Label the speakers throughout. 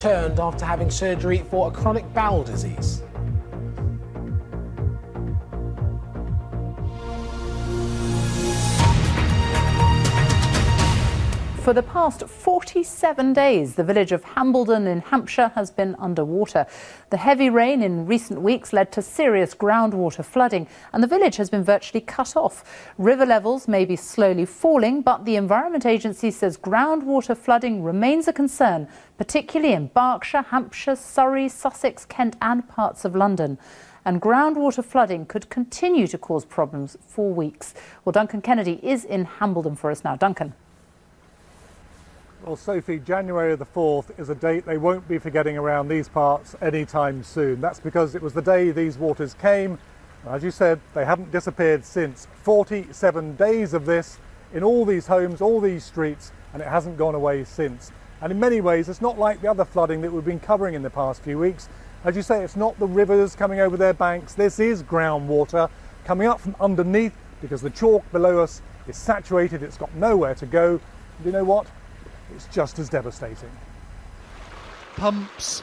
Speaker 1: Turned after having surgery for a chronic bowel disease.
Speaker 2: For the past 47 days, the village of Hambledon in Hampshire has been underwater. The heavy rain in recent weeks led to serious groundwater flooding, and the village has been virtually cut off. River levels may be slowly falling, but the Environment Agency says groundwater flooding remains a concern, particularly in Berkshire, Hampshire, Surrey, Sussex, Kent and parts of London. And groundwater flooding could continue to cause problems for weeks. Well, Duncan Kennedy is in Hambledon for us now. Duncan.
Speaker 3: Well, Sophie, January the 4th is a date they won't be forgetting around these parts anytime soon. That's because it was the day these waters came. As you said, they haven't disappeared since. 47 days of this in all these homes, all these streets, and it hasn't gone away since. And in many ways, it's not like the other flooding that we've been covering in the past few weeks. As you say, it's not the rivers coming over their banks. This is groundwater coming up from underneath because the chalk below us is saturated. It's got nowhere to go. And you know what? It's just as devastating.
Speaker 4: Pumps,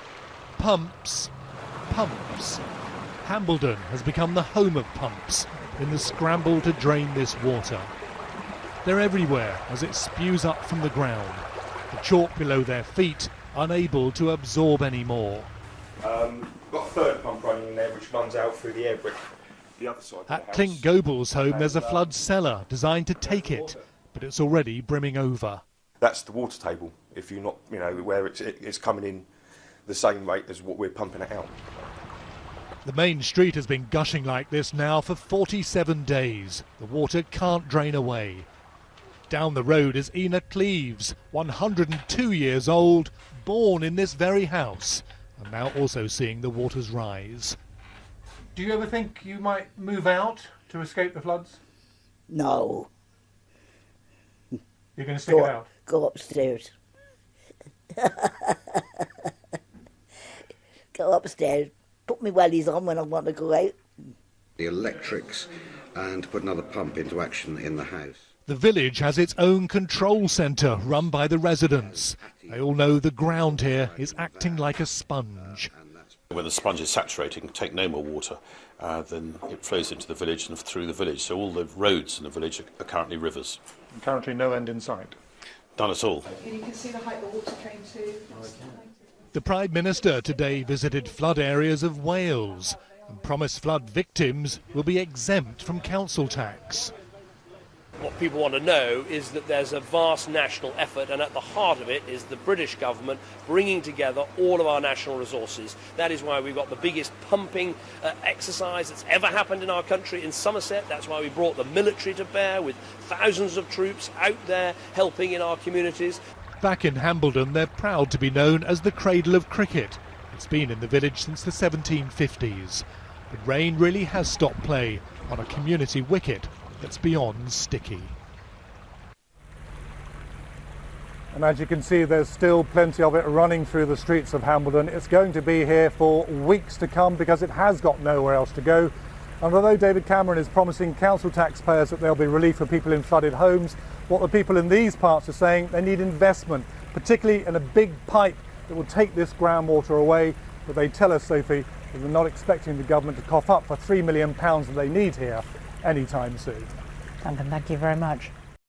Speaker 4: pumps, pumps. Hambledon has become the home of pumps in the scramble to drain this water. They're everywhere as it spews up from the ground. The chalk below their feet unable to absorb any more.
Speaker 5: Got a third pump running in there which runs out through the air brick. The other side of the
Speaker 4: At
Speaker 5: house.
Speaker 4: Clink Goebel's home there's a flood cellar designed to take it, but it's already brimming over.
Speaker 5: That's the water table, if you're not, where it's coming in the same rate as what we're pumping it out.
Speaker 4: The main street has been gushing like this now for 47 days. The water can't drain away. Down the road is Ina Cleves, 102 years old, born in this very house, and now also seeing the waters rise.
Speaker 3: Do you ever think you might move out to escape the floods?
Speaker 6: No.
Speaker 3: You're going to stick it out?
Speaker 6: Go upstairs. Go upstairs. Put my wellies on when I want to go out.
Speaker 7: The electrics and put another pump into action in the house.
Speaker 4: The village has its own control centre run by the residents. They all know the ground here is acting like a sponge.
Speaker 8: When the sponge is saturated and take no more water, then it flows into the village and through the village. So all the roads in the village are currently rivers.
Speaker 3: Currently no end in sight.
Speaker 8: None at all.
Speaker 9: You can see the height the water came to.
Speaker 4: The Prime Minister today visited flood areas of Wales and promised flood victims will be exempt from council tax.
Speaker 10: What people want to know is that there's a vast national effort, and at the heart of it is the British government bringing together all of our national resources. That is why we've got the biggest pumping exercise that's ever happened in our country in Somerset. That's why we brought the military to bear with thousands of troops out there helping in our communities.
Speaker 4: Back in Hambledon, they're proud to be known as the cradle of cricket. It's been in the village since the 1750s. But rain really has stopped play on a community wicket that's beyond sticky.
Speaker 3: And as you can see, there's still plenty of it running through the streets of Hambledon. It's going to be here for weeks to come because it has got nowhere else to go. And although David Cameron is promising council taxpayers that there'll be relief for people in flooded homes, what the people in these parts are saying, they need investment, particularly in a big pipe that will take this groundwater away. But they tell us, Sophie, that they're not expecting the government to cough up for £3 million that they need here anytime soon.
Speaker 2: Duncan, thank you very much.